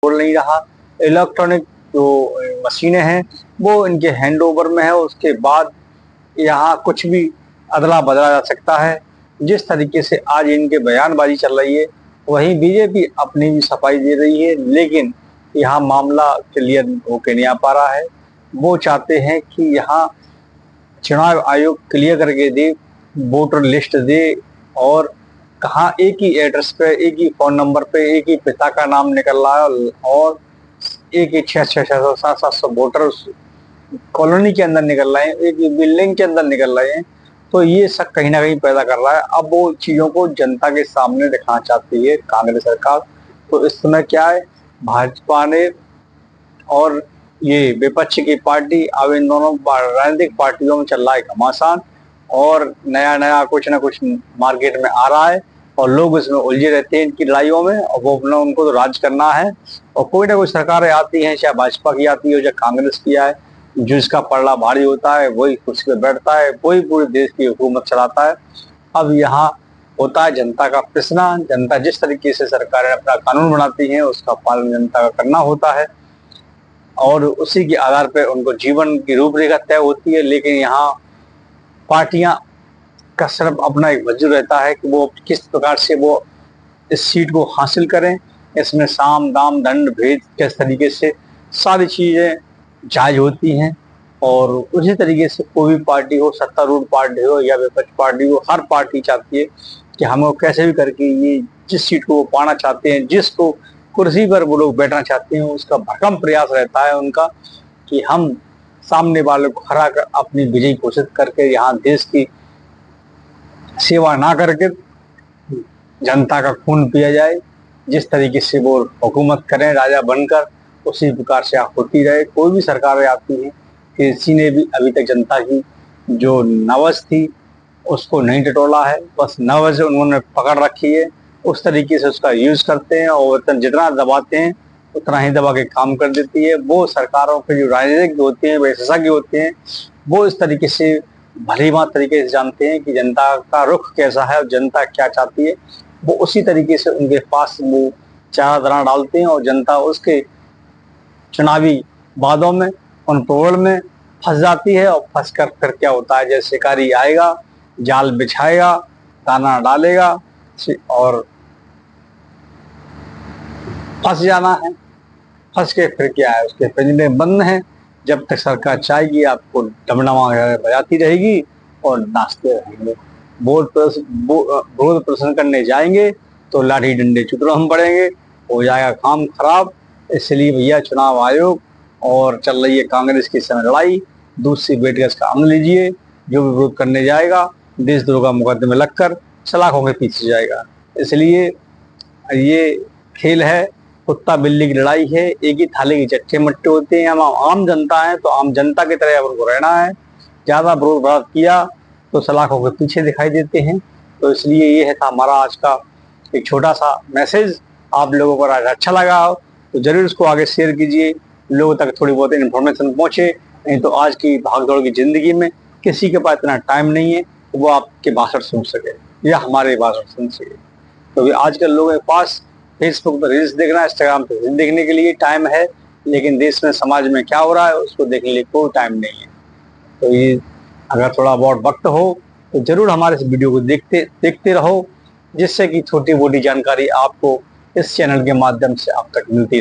बोल नहीं रहा। इलेक्ट्रॉनिक जो मशीनें हैं वो इनके हैंड ओवर में है, उसके बाद यहाँ कुछ भी अदला बदला जा सकता है। जिस तरीके से आज इनके बयानबाजी चल रही है, वहीं बीजेपी अपनी भी सफाई दे रही है, लेकिन यहाँ मामला क्लियर होके नहीं आ पा रहा है। वो चाहते हैं कि यहाँ चुनाव आयोग क्लियर करके दे, वोटर लिस्ट दे, और कहाँ एक ही एड्रेस पे, एक ही फोन नंबर पे, एक ही पिता का नाम निकल रहा है और एक ही 600 700 वोटर कॉलोनी के अंदर निकल रहे हैं, एक ही बिल्डिंग के अंदर निकल रहे हैं। तो ये सब कहीं ना कहीं पैदा कर रहा है। अब वो चीजों को जनता के सामने दिखाना चाहती है कांग्रेस सरकार। तो इस समय क्या है, भाजपा ने और ये विपक्ष की पार्टी, अब इन दोनों राजनीतिक पार्टियों में चल रहा है घमासान, और नया नया कुछ ना कुछ मार्केट में आ रहा है और लोग इसमें उलझे रहते हैं इनकी लड़ाइयों में, और वो अपना उनको तो राज करना है। और कोई ना कोई सरकारें आती हैं, चाहे भाजपा की आती हो चाहे कांग्रेस की आए, जिसका पलड़ा भारी होता है वही कुर्सी पे बैठता है, वही पूरे देश की हुकूमत चलाता है। अब यहाँ होता है जनता का पिसना। जनता जिस तरीके से सरकारें अपना कानून बनाती हैं उसका पालन जनता का करना होता है, और उसी के आधार पर उनको जीवन की रूपरेखा तय होती है। लेकिन यहाँ पार्टियां का सिर्फ अपना एक वजूद रहता है कि वो किस प्रकार से वो इस सीट को हासिल करें। इसमें साम दाम दंड भेद किस तरीके से सारी चीजें जायज होती हैं, और उसी तरीके से कोई भी पार्टी हो, सत्तारूढ़ पार्टी हो या विपक्ष पार्टी हो, हर पार्टी चाहती है कि हम कैसे भी करके ये जिस सीट को वो पाना चाहते हैं, जिसको कुर्सी पर वो लोग बैठना चाहते हैं, उसका भरकम प्रयास रहता है उनका कि हम सामने वाले को हरा कर अपनी विजयी घोषित करके यहाँ देश की सेवा ना करके जनता का खून पिया जाए। जिस तरीके से वो हुकूमत करें राजा बनकर, उसी प्रकार से होती रहे। कोई भी सरकारें आती हैं, किसी ने भी अभी तक जनता की जो नवज थी उसको नहीं टटोला है, बस नवज उन्होंने पकड़ रखी है, उस तरीके से उसका यूज करते हैं और जितना दबाते हैं उतना ही दबा के काम कर देती है। वो सरकारों के जो राजनीतिक होते हैं, विशेषज्ञ होते हैं, वो इस तरीके से भली बात तरीके से जानते हैं कि जनता का रुख कैसा है और जनता क्या चाहती है। वो उसी तरीके से उनके पास वो चारा दाना डालते हैं और जनता उसके चुनावी वादों में, उन प्रोल में फंस जाती है। और फंस कर फिर क्या होता है, जैसे शिकारी आएगा, जाल बिछाएगा, दाना डालेगा और फंस जाना है। फंस के फिर क्या है, उसके पिंजरे बंद हैं। जब तक सरकार चाहेगी आपको डमडमा बजाती रहेगी और नाचते रहेंगे। विरोध प्रदर्शन करने जाएंगे तो लाठी डंडे चुटरों हम पड़ेंगे, हो जाएगा काम खराब। इसलिए भैया चुनाव आयोग और चल रही है कांग्रेस की समय लड़ाई, दूध से बैठ कर इसका आनंद लीजिए। जो भी विरोध करने जाएगा देशद्रोह का मुकदमे लगकर सलाखों के पीछे जाएगा। इसलिए ये खेल है, कुत्ता बिल्ली की लड़ाई है। एक ही थाली के चट्टे मट्टे होते हैं। हम आम जनता है तो आम जनता की तरह उनको रहना है। ज्यादा विरोध विरोध किया तो सलाखों के पीछे दिखाई देते हैं। तो इसलिए ये है था हमारा आज का एक छोटा सा मैसेज। आप लोगों को अगर अच्छा लगा हो तो जरूर इसको आगे शेयर कीजिए, लोगों तक थोड़ी बहुत इन्फॉर्मेशन पहुंचे। नहीं तो आज की भागदौड़ की जिंदगी में किसी के पास इतना टाइम नहीं है वो आपके भाषण सुन सके या हमारे भाषण सुन सके। क्योंकि आजकल लोगों के पास फेसबुक पर रील्स देखना, इंस्टाग्राम पर रील्स देखने के लिए टाइम है, लेकिन देश में समाज में क्या हो रहा है उसको देखने के लिए कोई टाइम नहीं है। तो ये अगर थोड़ा बहुत वक्त हो तो जरूर हमारे इस वीडियो को देखते रहो, जिससे कि छोटी मोटी जानकारी आपको इस चैनल के माध्यम से आप तक मिलती है।